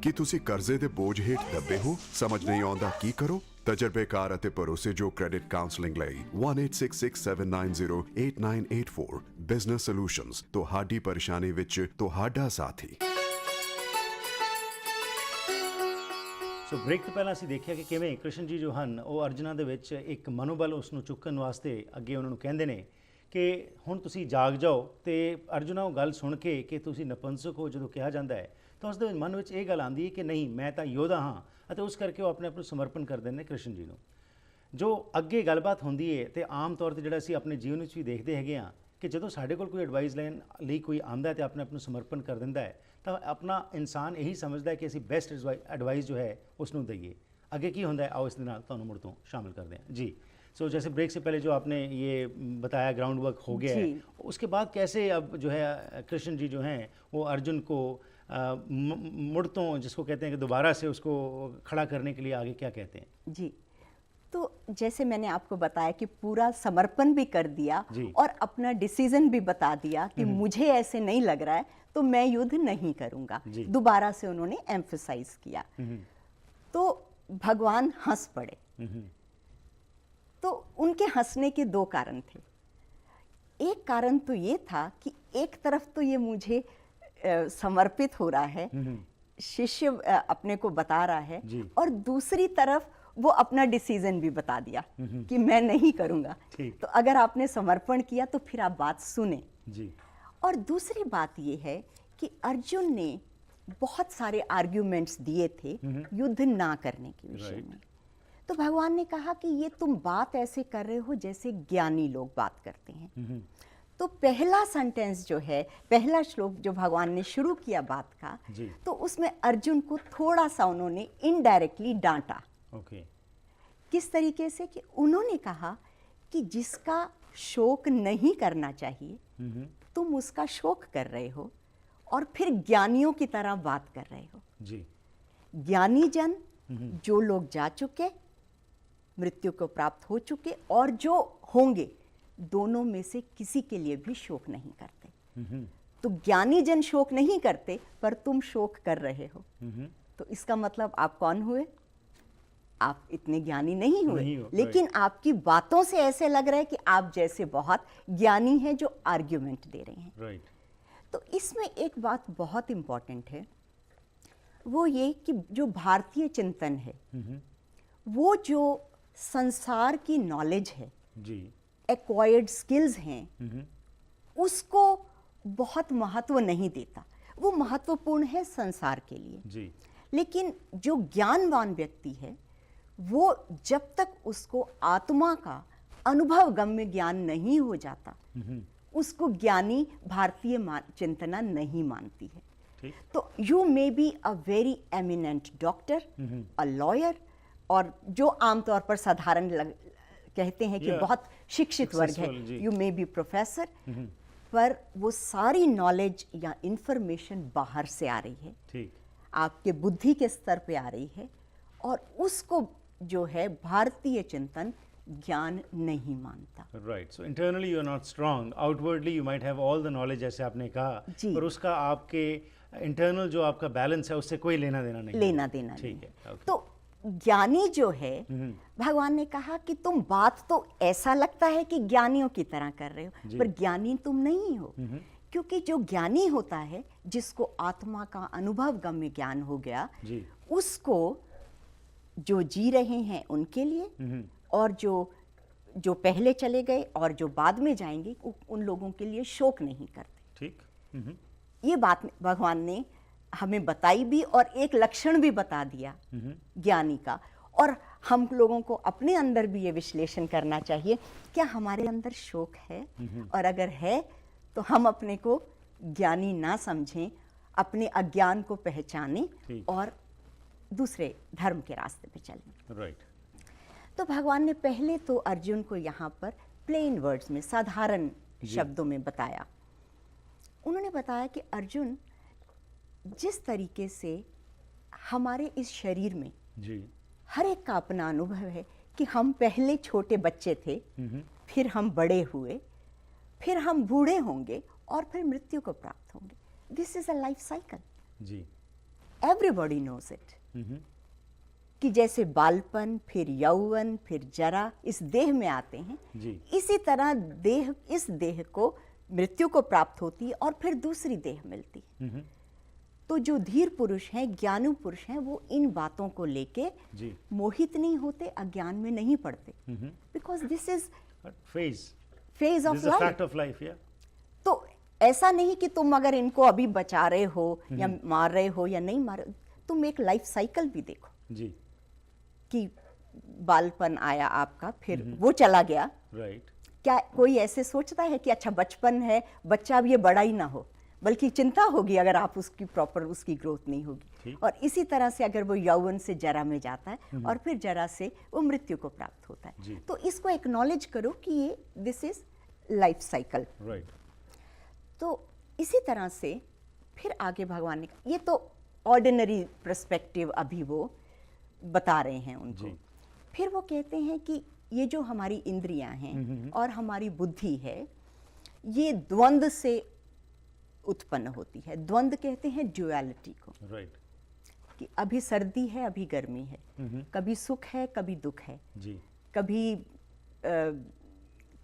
ਕੀ ਤੁਸੀਂ ਕਰਜ਼ੇ ਦੇ ਬੋਝ ਹੇਠ ਦੱਬੇ ਹੋ? ਸਮਝ ਨਹੀਂ ਆਉਂਦਾ ਕੀ ਕਰੋ? ਤਜਰਬੇਕਾਰ ਅਤੇ ਭਰੋਸੇਯੋਗ ਕ੍ਰੈਡਿਟ ਕਾਉਂਸਲਿੰਗ ਲਈ 1866-790-8984 ਬਿਜ਼ਨਸ ਸੋਲੂਸ਼ਨਜ਼ ਤੁਹਾਡੀ ਪਰੇਸ਼ਾਨੀ ਵਿੱਚ ਤੁਹਾਡਾ ਸਾਥੀ। ਸੋ ਬ੍ਰੇਕ ਤੋਂ ਪਹਿਲਾਂ ਅਸੀਂ ਦੇਖਿਆ ਕਿ ਕਿਵੇਂ ਕ੍ਰਿਸ਼ਨ ਜੀ ਜੋ ਹਨ ਉਹ ਅਰਜੁਨਾ ਦੇ ਵਿੱਚ ਇੱਕ ਮਨੋਬਲ ਉਸ ਨੂੰ ਚੁੱਕਣ ਵਾਸਤੇ ਅੱਗੇ ਉਹਨਾਂ ਨੂੰ ਕਹਿੰਦੇ ਨੇ ਕਿ ਹੁਣ ਤੁਸੀਂ ਜਾਗ ਜਾਓ। ਤੇ ਅਰਜੁਨਾ ਉਹ ਗੱਲ ਸੁਣ ਕੇ ਕਿ ਤੁਸੀਂ ਨਪੁੰਸਕ ਹੋ ਜਦੋਂ ਕਿਹਾ ਜਾਂਦਾ ਹੈ ਤਾਂ ਉਸ ਦੇ ਮਨ ਵਿੱਚ ਇਹ ਗੱਲ ਆਉਂਦੀ ਹੈ ਕਿ ਨਹੀਂ, ਮੈਂ ਤਾਂ ਯੋਧਾ ਹਾਂ, ਅਤੇ ਉਸ ਕਰਕੇ ਉਹ ਆਪਣੇ ਆਪ ਨੂੰ ਸਮਰਪਣ ਕਰ ਦਿੰਦੇ ਨੇ ਕ੍ਰਿਸ਼ਨ ਜੀ ਨੂੰ। ਜੋ ਅੱਗੇ ਗੱਲਬਾਤ ਹੁੰਦੀ ਹੈ ਤੇ ਆਮ ਤੌਰ 'ਤੇ ਜਿਹੜਾ ਅਸੀਂ ਆਪਣੇ ਜੀਵਨ ਵਿੱਚ ਵੀ ਦੇਖਦੇ ਹੈਗੇ ਹਾਂ ਕਿ ਜਦੋਂ ਸਾਡੇ ਕੋਲ ਕੋਈ ਐਡਵਾਈਸ ਲੈਣ ਲਈ ਕੋਈ ਆਉਂਦਾ ਹੈ ਤੇ ਆਪਣੇ ਆਪ ਨੂੰ ਸਮਰਪਣ ਕਰ ਦਿੰਦਾ ਹੈ ਤਾਂ ਆਪਣਾ ਇਨਸਾਨ ਇਹੀ ਸਮਝਦਾ ਹੈ ਕਿ ਅਸੀਂ ਬੈਸਟ ਐਡਵਾਈਸ ਜੋ ਹੈ ਉਸ ਨੂੰ ਦਈਏ। ਅੱਗੇ ਕੀ ਹੁੰਦਾ है आओ इस ਨਾਲ ਤੁਹਾਨੂੰ ਮੁੜ ਤੋਂ शामिल करते हैं जी। सो जैसे ब्रेक से पहले जो आपने ये बताया ग्राउंड वर्क हो गया है, उसके बाद कैसे अब जो है कृष्ण जी जो हैं वो अर्जुन को मुड़ तो जिसको कहते हैं कि दोबारा से उसको खड़ा करने के लिए आगे क्या कहते हैं? जी, तो जैसे मैंने आपको बताया कि पूरा समर्पण भी कर दिया और अपना डिसीजन भी बता दिया कि मुझे ऐसे नहीं लग रहा है तो मैं युद्ध नहीं करूंगा। दोबारा से उन्होंने एम्फसाइज किया तो भगवान हंस पड़े। तो उनके हंसने के दो कारण थे। एक कारण तो ये था कि एक तरफ तो ये मुझे समर्पित हो रहा है, शिष्य अपने को बता रहा है, और दूसरी तरफ वो अपना डिसीजन भी बता दिया कि मैं नहीं करूंगा। तो अगर आपने समर्पण किया तो फिर आप बात सुने जी। और दूसरी बात ये है कि अर्जुन ने बहुत सारे आर्ग्यूमेंट्स दिए थे युद्ध ना करने के विषय में। तो भगवान ने कहा कि ये तुम बात ऐसे कर रहे हो जैसे ज्ञानी लोग बात करते हैं। तो पहला सेंटेंस जो है, पहला श्लोक जो भगवान ने शुरू किया बात का, तो उसमें अर्जुन को थोड़ा सा उन्होंने इनडायरेक्टली डांटा। किस तरीके से कि उन्होंने कहा कि जिसका शोक नहीं करना चाहिए तुम उसका शोक कर रहे हो और फिर ज्ञानियों की तरह बात कर रहे हो जी। ज्ञानी जन जो लोग जा चुके, मृत्यु को प्राप्त हो चुके और जो होंगे, दोनों में से किसी के लिए भी शोक नहीं करते। तो ज्ञानी जन शोक नहीं करते पर तुम शोक कर रहे हो। तो इसका मतलब आप कौन हुए? आप इतने ज्ञानी नहीं हुए, लेकिन आपकी बातों से ऐसे लग रहा है कि आप जैसे बहुत ज्ञानी हैं जो आर्ग्यूमेंट दे रहे हैं। तो इसमें एक बात बहुत इंपॉर्टेंट है, वो ये कि जो भारतीय चिंतन है वो जो संसार की नॉलेज है जी, एक्वायर्ड स्किल्स हैं, उसको बहुत महत्व नहीं देता। वो महत्वपूर्ण है संसार के लिए जी। लेकिन जो ज्ञानवान व्यक्ति है वो जब तक उसको आत्मा का अनुभव गम्य ज्ञान नहीं हो जाता उसको ज्ञानी भारतीय चिंतना नहीं मानती है। तो you may be a very eminent doctor, a lawyer, और जो आमतौर पर साधारण कहते हैं कि बहुत शिक्षित वर्ग है, यू मे बी प्रोफेसर, पर वो सारी नॉलेज या इंफॉर्मेशन बाहर से आ रही है, आपके बुद्धि के स्तर पे आ रही है, और उसको जो है भारतीय चिंतन ज्ञान नहीं मानता। Right, so internally you are not strong, outwardly you might have all the knowledge जैसे आपने कहा, पर उसका आपके इंटरनल जो आपका बैलेंस है उससे कोई लेना देना नहीं, लेना देना नहीं है। तो ज्ञानी जो है, भगवान ने कहा कि तुम बात तो ऐसा लगता है कि ज्ञानियों की तरह कर रहे हो पर ज्ञानी तुम नहीं हो। क्योंकि जो ज्ञानी होता है, जिसको आत्मा का अनुभव गम्य ज्ञान हो गया, उसको जो जी रहे हैं उनके लिए, और जो पहले चले गए और जो बाद में जाएंगे उन लोगों के लिए शोक नहीं करते। ठीक, ये बात भगवान ने हमें बताई भी और एक लक्षण भी बता दिया ज्ञानी का। और हम लोगों को अपने अंदर भी ये विश्लेषण करना चाहिए, क्या हमारे अंदर शोक है? और अगर है तो हम अपने को ज्ञानी ना समझें, अपने अज्ञान को पहचानें और दूसरे धर्म के रास्ते पे चलें। राइट। तो भगवान ने पहले तो अर्जुन को यहाँ पर प्लेन वर्ड्स में, साधारण शब्दों में बताया। उन्होंने बताया कि अर्जुन, जिस तरीके से हमारे इस शरीर में जी हर एक का अपना अनुभव है कि हम पहले छोटे बच्चे थे, फिर हम बड़े हुए, फिर हम बूढ़े होंगे और फिर मृत्यु को प्राप्त होंगे। This is a life cycle ji. Everybody knows it कि जैसे बालपन, फिर यौवन, फिर जरा इस देह में आते हैं, जी। इसी तरह इस देह को मृत्यु को प्राप्त होती है और फिर दूसरी देह मिलती है। तो जो धीर पुरुष हैं, ज्ञानी पुरुष हैं, वो इन बातों को लेके जी। मोहित नहीं होते, अज्ञान में नहीं पड़ते, because this is phase of life, fact of life. या तो ऐसा नहीं कि तुम अगर इनको अभी बचा रहे हो या मार रहे हो या नहीं मार रहे, तुम एक लाइफ साइकिल भी देखो जी। कि बालपन आया आपका, फिर वो चला गया। राइट। क्या कोई ऐसे सोचता है कि अच्छा बचपन है, बच्चा अब ये बड़ा ही ना हो, बल्कि चिंता होगी अगर आप उसकी प्रॉपर उसकी ग्रोथ नहीं होगी। और इसी तरह से अगर वो यौवन से जरा में जाता है और फिर जरा से वो मृत्यु को प्राप्त होता है, तो इसको एक्नॉलेज करो कि ये this is life cycle. Right. तो इसी तरह से फिर आगे भगवान ने, ये तो ऑर्डिनरी पर्सपेक्टिव अभी वो बता रहे हैं उनको। फिर वो कहते हैं कि ये जो हमारी इंद्रियां हैं और हमारी बुद्धि है, ये द्वंद्व से उत्पन्न होती है। द्वंद्व कहते हैं ड्युअलिटी को। राइट। कि अभी सर्दी है, अभी गर्मी है, कभी सुख है, कभी दुख है जी। कभी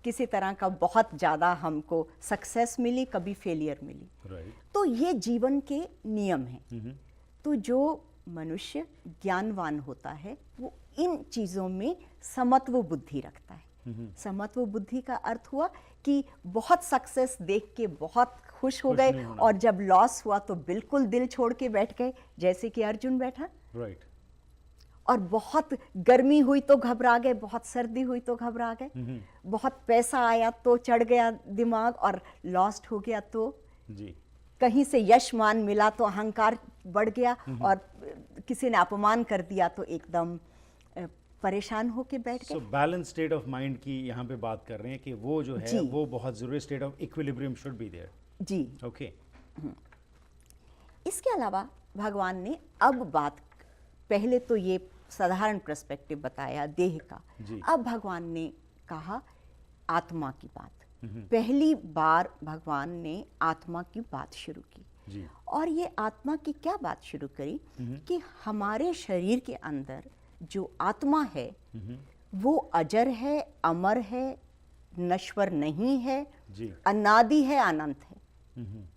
किसी तरह का बहुत ज़्यादा हमको सक्सेस मिली, कभी फेलियर मिली। राइट। तो ये जीवन के नियम हैं। तो जो मनुष्य ज्ञानवान होता है वो इन चीज़ों में समत्व बुद्धि रखता है। समत्व बुद्धि का अर्थ हुआ कि बहुत सक्सेस देख के बहुत खुश हो गए और जब लॉस हुआ तो बिल्कुल दिल छोड़ के बैठ गए, जैसे कि अर्जुन बैठा। राइट। और बहुत गर्मी हुई तो घबरा गए, बहुत सर्दी हुई तो घबरा गए, बहुत पैसा आया तो चढ़ गया दिमाग और लॉस्ट हो गया, तो जी। कहीं से यश मान मिला तो अहंकार बढ़ गया और किसी ने अपमान कर दिया तो एकदम परेशान होके बैठ गए। So balance state of mind की यहाँ पे बात कर रहे हैं कि वो जो है वो बहुत जरूरी, state of equilibrium should be there. जी। ओके। इसके अलावा भगवान ने अब बात, पहले तो ये साधारण पर्सपेक्टिव बताया देह का, अब भगवान ने कहा आत्मा की बात। पहली बार भगवान ने आत्मा की बात शुरू की जी। और ये आत्मा की क्या बात शुरू करी कि हमारे शरीर के अंदर जो आत्मा है वो अजर है, अमर है, नश्वर नहीं है, अनादि है, अनंत है।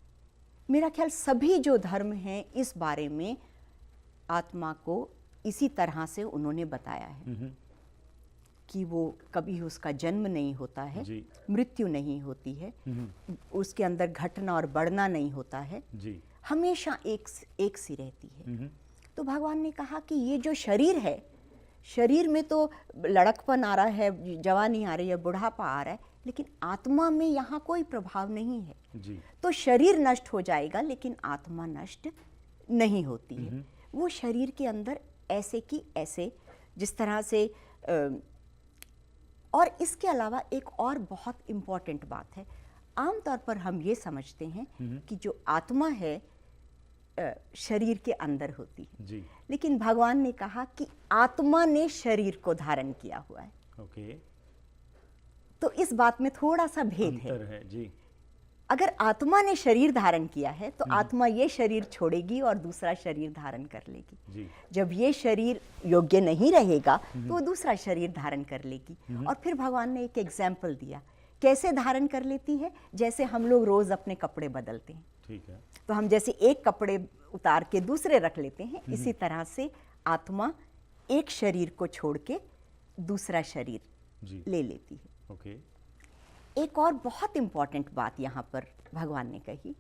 मेरा ख्याल सभी जो धर्म हैं इस बारे में आत्मा को इसी तरह से उन्होंने बताया है कि वो कभी उसका जन्म नहीं होता है, मृत्यु नहीं होती है, उसके अंदर घटना और बढ़ना नहीं होता है, हमेशा एक सी रहती है। तो भगवान ने कहा कि ये जो शरीर है, शरीर में तो लड़कपन आ रहा है, जवानी आ रही है, बुढ़ापा आ रहा है, लेकिन आत्मा में यहाँ कोई प्रभाव नहीं है। तो शरीर नष्ट हो जाएगा लेकिन आत्मा नष्ट नहीं होती है। वो शरीर के अंदर ऐसे की ऐसे, जिस तरह से और इसके अलावा एक और बहुत इम्पॉर्टेंट बात है, आमतौर पर हम ये समझते हैं कि जो आत्मा है शरीर के अंदर होती है जी। लेकिन भगवान ने कहा कि आत्मा ने शरीर को धारण किया हुआ है। ओके। तो इस बात में थोड़ा सा भेद है जी। अगर आत्मा ने शरीर धारण किया है तो आत्मा ये शरीर छोड़ेगी और दूसरा शरीर धारण कर लेगी जी। जब ये शरीर योग्य नहीं रहेगा तो वो दूसरा शरीर धारण कर लेगी। और फिर भगवान ने एक एग्जाम्पल दिया कैसे धारण कर लेती है, जैसे हम लोग रोज अपने कपड़े बदलते हैं, ठीक है, तो हम जैसे एक कपड़े उतार के दूसरे रख लेते हैं, इसी तरह से आत्मा एक शरीर को छोड़ के दूसरा शरीर जी। ले लेती है। ओके। एक और बहुत इंपॉर्टेंट बात यहाँ पर भगवान ने कही,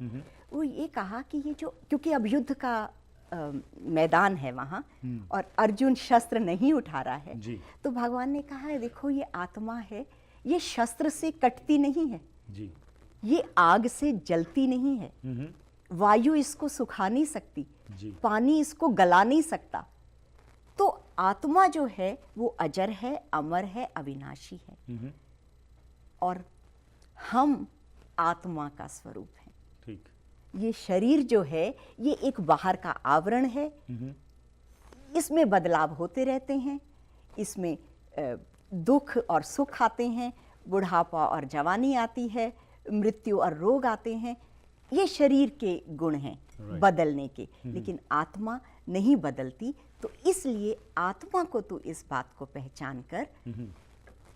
वो ये कहा कि ये जो, क्योंकि अब युद्ध का मैदान है वहाँ और अर्जुन शस्त्र नहीं उठा रहा है जी। तो भगवान ने कहा है देखो ये आत्मा है, ये शस्त्र से कटती नहीं है जी। ये आग से जलती नहीं है, वायु इसको सुखा नहीं सकती जी। पानी इसको गला नहीं सकता। तो आत्मा जो है वो अजर है, अमर है, अविनाशी है और हम आत्मा का स्वरूप है। ठीक। ये शरीर जो है ये एक बाहर का आवरण है, इसमें बदलाव होते रहते हैं, इसमें दुख और सुख आते हैं, बुढ़ापा और जवानी आती है, मृत्यु और रोग आते हैं, ये शरीर के गुण हैं। बदलने के, लेकिन आत्मा नहीं बदलती। तो इसलिए आत्मा को तो इस बात को पहचान कर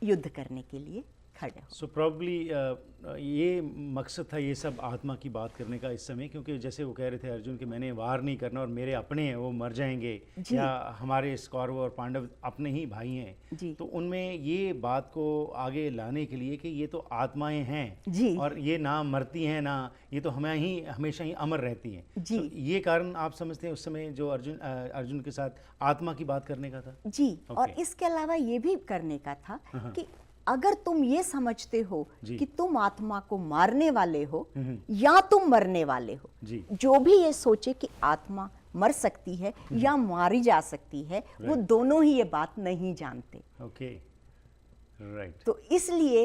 युद्ध करने के लिए खड़े हो। सो प्रॉब्ली ये मकसद था ये सब आत्मा की बात करने का इस समय, क्योंकि जैसे वो कह रहे थे अर्जुन कि मैंने वार नहीं करना और मेरे अपने हैं वो मर जाएंगे, या हमारे कौरव और पांडव अपने ही भाई हैं, तो उनमें ये बात को आगे लाने के लिए कि ये तो आत्माएं हैं और ये ना मरती हैं ना, ये तो हमेशा ही अमर रहती हैं। तो ये कारण आप समझते हैं उस समय जो अर्जुन के साथ आत्मा की बात करने का था? जी, और इसके अलावा ये भी करने का था कि अगर तुम ये समझते हो कि तुम आत्मा को मारने वाले हो या तुम मरने वाले हो, जो भी ये सोचे कि आत्मा मर सकती है या मारी जा सकती है, वो दोनों ही ये बात नहीं जानते। Okay, right. तो इसलिए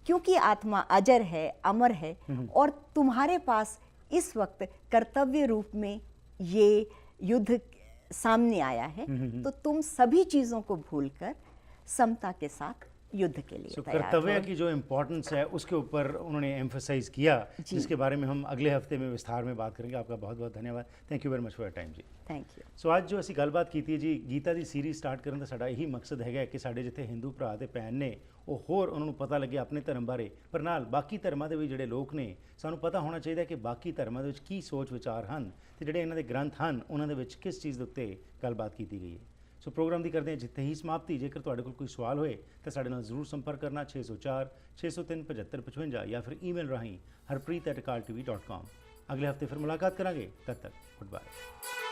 क्योंकि आत्मा अजर है, अमर है, और तुम्हारे पास इस वक्त कर्तव्य रूप में ये युद्ध सामने आया है, तो तुम सभी चीजों को भूलकर समता के साथ युद्ध के लिए तैयार हो। कर्तव्य की जो इम्पोर्टेंस है उसके ऊपर उन्होंने एम्फसाइज किया, जिसके बारे में हम अगले हफ्ते में विस्तार में बात करेंगे। आपका बहुत बहुत धन्यवाद। Thank you very much for your time ji. Thank you. So ਅੱਜ ਜੋ ਅਸੀਂ ਗੱਲਬਾਤ ਕੀਤੀ ਜੀ, ਗੀਤਾ ਦੀ ਸੀਰੀਜ਼ ਸਟਾਰਟ ਕਰਨ ਦਾ ਸਾਡਾ ਇਹੀ ਮਕਸਦ ਹੈਗਾ ਕਿ ਸਾਡੇ ਜਿੱਥੇ ਹਿੰਦੂ ਭਰਾ ਤੇ ਭੈਣ ਨੇ ਉਹ ਹੋਰ ਉਹਨਾਂ ਨੂੰ ਪਤਾ ਲੱਗੇ ਆਪਣੇ ਧਰਮ ਬਾਰੇ, ਪਰ ਨਾਲ ਬਾਕੀ ਧਰਮਾਂ ਦੇ ਵੀ ਜਿਹੜੇ ਲੋਕ ਨੇ ਸਾਨੂੰ ਪਤਾ ਹੋਣਾ ਚਾਹੀਦਾ ਕਿ ਬਾਕੀ ਧਰਮਾਂ ਦੇ ਵਿੱਚ ਕੀ ਸੋਚ ਵਿਚਾਰ ਹਨ ਤੇ ਜਿਹੜੇ ਇਹਨਾਂ ਦੇ ਗ੍ਰੰਥ ਹਨ ਉਹਨਾਂ ਦੇ ਵਿੱਚ ਕਿਸ ਚੀਜ਼ ਦੇ ਉੱਤੇ ਗੱਲਬਾਤ ਕੀਤੀ ਗਈ ਹੈ। ਸੋ ਪ੍ਰੋਗਰਾਮ ਦੀ ਕਰਦੇ ਹਾਂ ਜਿੱਥੇ ਹੀ ਸਮਾਪਤੀ। ਜੇਕਰ ਤੁਹਾਡੇ ਕੋਲ ਕੋਈ ਸਵਾਲ ਹੋਏ ਤਾਂ ਸਾਡੇ ਨਾਲ ਜ਼ਰੂਰ ਸੰਪਰਕ ਕਰਨਾ 604 603 7555 ਜਾਂ ਫਿਰ ਈਮੇਲ ਰਾਹੀਂ harpreet@akaltv.com। ਅਗਲੇ ਹਫਤੇ ਫਿਰ ਮੁਲਾਕਾਤ ਕਰਾਂਗੇ, ਤਦ ਤੱਕ ਗੁੱਡ ਬਾਏ।